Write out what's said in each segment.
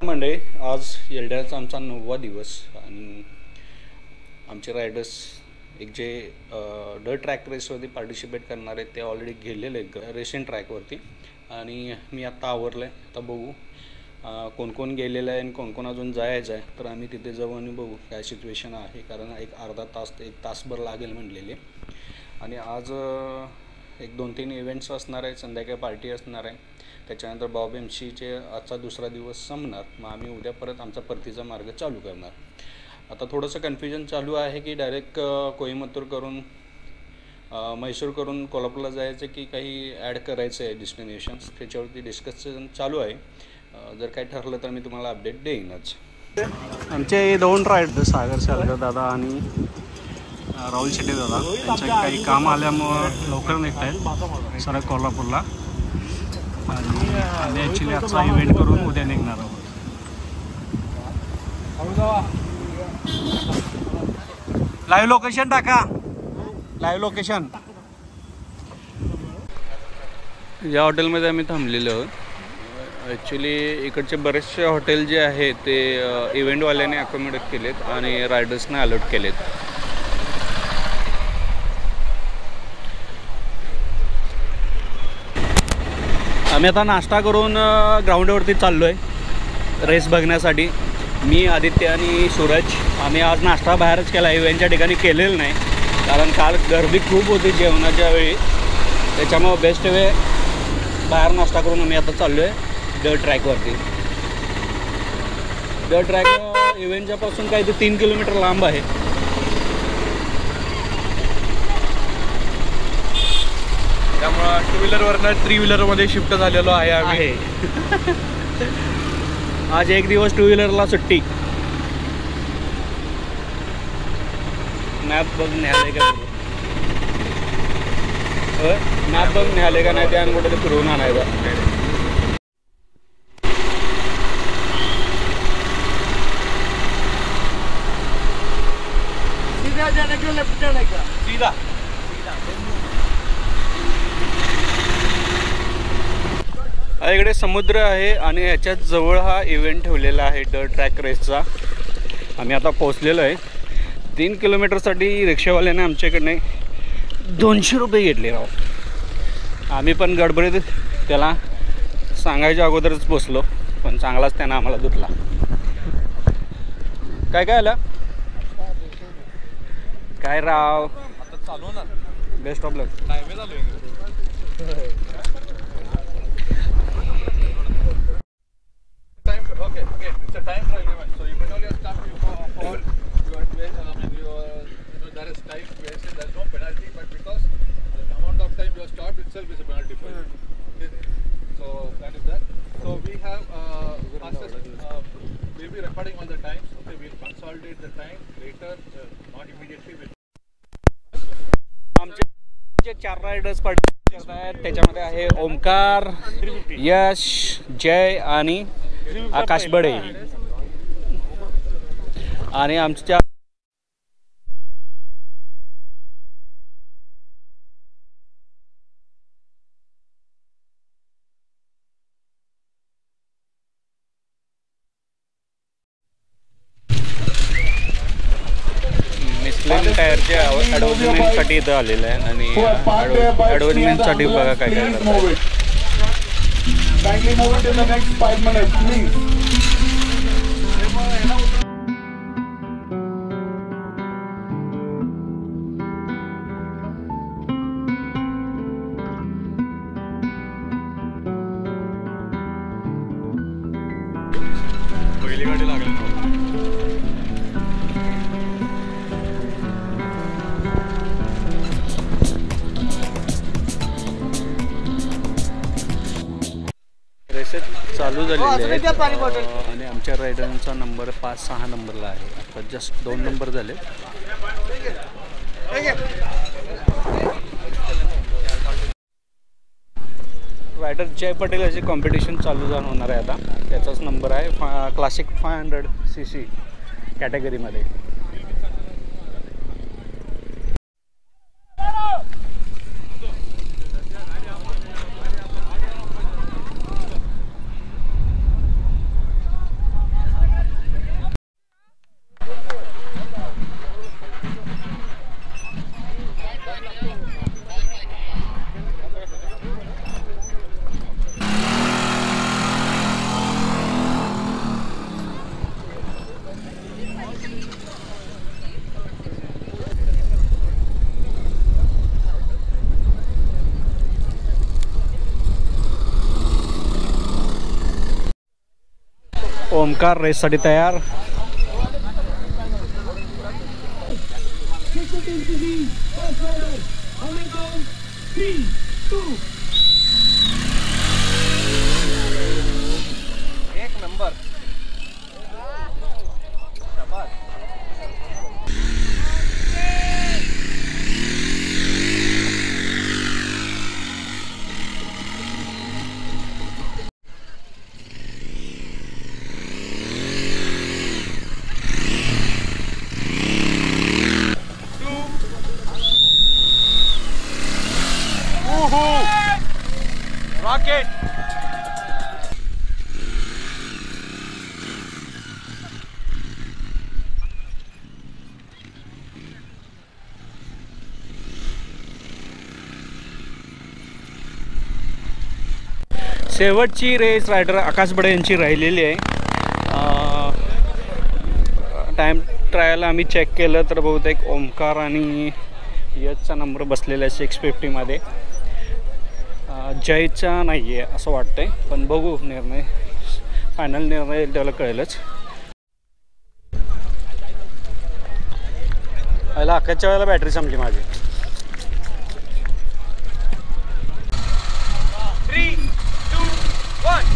मंडळी, आज येलड्याचा आमचा 9वा दिवस आणि आमचे रायडर्स एक जे डर ट्रॅक रेसवरती पार्टिसिपेट करणार आहेत ते ऑलरेडी गेलेले आहेत रेसिंग ट्रॅकवरती आणि मी आत्ता आवरलं आहे. आता बघू कोण कोण गेलेलं आहे आणि कोण कोण अजून जायचं आहे, तर आम्ही तिथे जाऊ आणि बघू काय सिच्युएशन आहे. कारण एक अर्धा तास ते 1 तासभर लागेल म्हणलेले आणि आज एक 2-3 इव्हेंट्स असणार आहेत. संध्याकाळी पार्टी असणार आहे. त्याच्यानंतर बॉब एमसीचे आजचा दुसरा दिवस संपणार. मग आम्ही उद्या परत आमचा परतीचा मार्ग चालू करणार. आता थोडंसं कन्फ्युजन चालू आहे की डायरेक्ट कोईमतूर करून म्हैसूर करून कोल्हापूरला जायचं की काही ॲड करायचं आहे डेस्टिनेशन्स, त्याच्यावरती डिस्कशन चालू आहे. जर काही ठरलं तर मी तुम्हाला अपडेट देईनच. आमचे 2 रायडर सागर शालकर दादा आणि राहुल शेट्टी दादा, त्यांचं काही काम आल्यामुळं लवकर निघत आहेत सर कोल्हापूरला आणि आम्ही ॲक्च्युली आजचा इव्हेंट करून उद्या निघणार आहोत. लाईव्ह लोकेशन टाका, लाईव्ह लोकेशन. या हॉटेलमध्ये आम्ही थांबलेलो आहोत. ॲक्च्युली इकडचे बरेचसे हॉटेल जे आहेत ते इव्हेंटवाल्याने अकोमोडेट केलेत आणि रायडर्सने अलॉट केलेत. आम्ही आता नाश्ता करून ग्राउंडवरती चाललो आहे रेस बघण्यासाठी. मी, आदित्य आणि सूरज. आम्ही आज नाश्ता बाहेरच केला, इव्हेंटच्या ठिकाणी केलेलं नाही कारण काल गर्दी खूप होती जेवणाच्या वेळी. त्याच्यामुळं बेस्ट वे बाहेर नाश्ता करून आम्ही आता चाललो आहे डर ट्रॅकवरती. डर ट्रॅक इव्हेंटच्यापासून काही ते 3 किलोमीटर लांब आहे. त्यामुळं 2 व्हीलरवरनं 3 व्हीलरमध्ये शिफ्ट झालेलो आहे आम्ही. आज एक दिवस 2 व्हीलरला सुट्टी. मॅप बघ न्याले का, मॅप बघ न्याले का नाही ते आणि कुठे ते फिरवून आणायचं. सीधा जाने का लेफ्ट जाने का? सीधा. इकडे समुद्र आहे आणि ह्याच्यात जवळ हा इव्हेंट ठेवलेला आहे डर ट्रॅक रेसचा. आम्ही आता पोचलेलो आहे. 3 किलोमीटरसाठी रिक्षावाल्याने आमच्याकडने 200 रुपये घेतले राव. आम्ही पण गडबडीत त्याला सांगायच्या अगोदरच पोचलो, पण चांगलाच त्यानं आम्हाला धुतला. काय काय आलं काय राव. आता चालू ना, बेस्ट ऑफ लक. टाइम चालू आहे. Okay, it's a time trial event, so you can only stop you for your there is time wasted, there is no penalty, but because the amount of time you have stopped itself is a penalty for you. Okay. So that is that. So we have we'll be recording all the times. Okay, we'll consolidate the time later, not immediately. आमचे 4 riders participate करत आहेत. त्याच्यामध्ये आहे ओमकार, यश, जय आणि आकाश बडे. आणि आमच्या मिस्लिन टायरच्या ॲडव्हर्टाइजमेंटसाठी इथं आलेलं आहे आणि ॲडव्हर्टाइजमेंटसाठी बघा काय काय करतात. Kindly move it in the next 5 minutes, please. पहिली गाडी लागली. चालू झालेले आहेत आणि आमच्या रायडरांचा नंबर 5-6 नंबरला आहे. आता जस्ट 2 नंबर झाले. रायडर जय पटेल याची कॉम्पिटिशन चालू होणार आहे आता. त्याचाच नंबर आहे क्लासिक 500cc कॅटेगरीमध्ये. ओमकार रेससाठी तयार. एक नंबर. Rocket! शेवटची रेस रायडर आकाश बडे यांची राहिलेली आहे. टाईम ट्रायल आम्ही चेक केलं तर बहुतेक ओमकार आणि यशचा नंबर बसलेला आहे 650मध्ये. जयचा नाही आहे असं वाटतंय, पण बघू निर्णय, फायनल निर्णय त्याला कळेलच. पहिला अख्याच्या वेळेला बॅटरी संपली माझी. 3, 2, 1.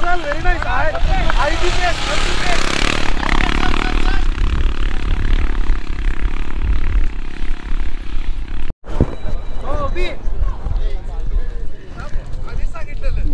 चल व्हेरी नाईस.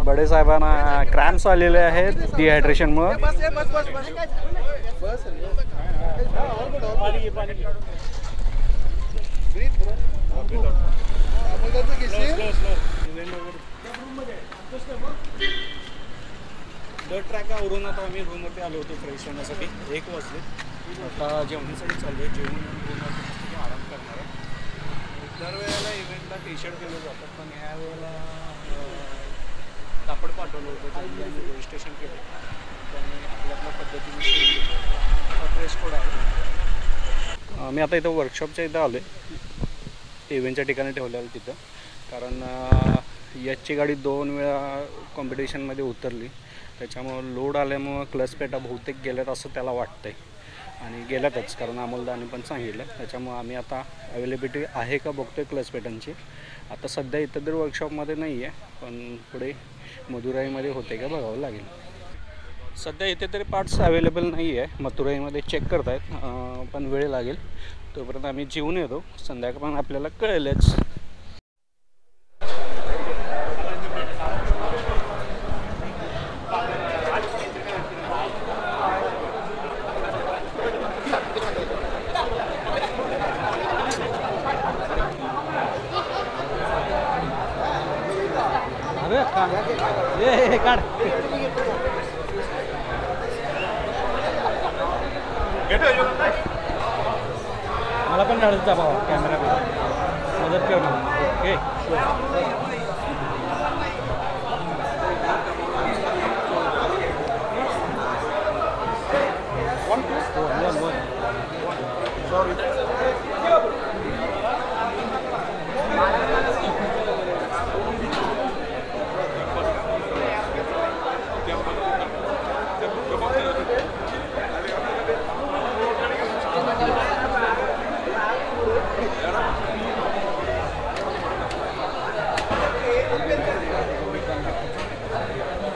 बडे साहेबांना क्रॅम्प्स आलेले आहेत डिहायड्रेशनमुळे. डर्ट ट्रॅक आवरून आता आम्ही रूममध्ये आलो होतो फ्रेश होण्यासाठी. 1 वाजले. आता जेवणासाठी चालू आहे. जेवण रूममध्ये आराम करणार आहे. दरवेळेला इव्हेंटला टी-शर्ट केलं जातं, पण ह्या वेळेला कापड पाठवलं होतं, त्यांनी आम्ही रजिस्ट्रेशन केलं. त्यांनी आपल्या पद्धतीने ड्रेस कोड आहे. मी आता इथं वर्कशॉपच्या इथं आलो आहे. इव्हेंटच्या ठिकाणी ठेवलेलं तिथं, कारण याची गाडी 2 वेळा कॉम्पिटिशनमध्ये उतरली. त्याच्यामुळं लोड आल्यामुळं क्लच पेटा बहुतेक गेल्यात असं त्याला वाटतंय, आणि गेल्यातच, कारण अमोलदानी पण सांगितलं. त्याच्यामुळं आम्ही आता अवेलेबिलिटी आहे का बघतोय क्लच पेटांची. आता सध्या इथं तर वर्कशॉपमध्ये नाही आहे, पण पुढे मदुराईमध्ये होते का बघावं लागेल. सध्या इथे तरी पार्ट्स अवेलेबल नाही आहे. मथुराईमध्ये चेक करतायत, पण वेळ लागेल. तोपर्यंत आम्ही जेवून येतो. संध्याकाळ पण आपल्याला कळेलच. अरे काढ. मला पण काढायचा भावा कॅमेरा मदत कर ना. ओके.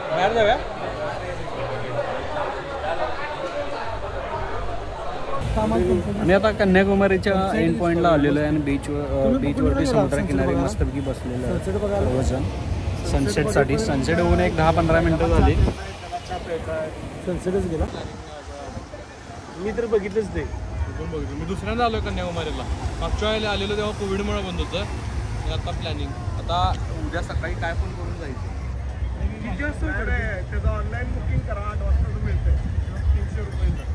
बाहेर जाऊया. आम्ही आता कन्याकुमारीच्या एंड पॉईंटला आलेलो आहे आणि बीचवरती समुद्रकिनारी मस्तपैकी बसलेलं आहे सर्वजण सनसेटसाठी. सनसेट होऊन एक 10-15 मिनटं झाली. सनसेटच गेला. मी तर बघितलंच ते. मी दुसऱ्यांदा आलो कन्याकुमारीला. मागच्या वेळेला आलेलो तेव्हा कोविडमुळे बंद होतं. आता प्लॅनिंग, आता उद्या सकाळी काय पण करून जायचं. त्याचं ऑनलाईन बुकिंग करा. 8 वाजता मिळतं. 300 रुपये.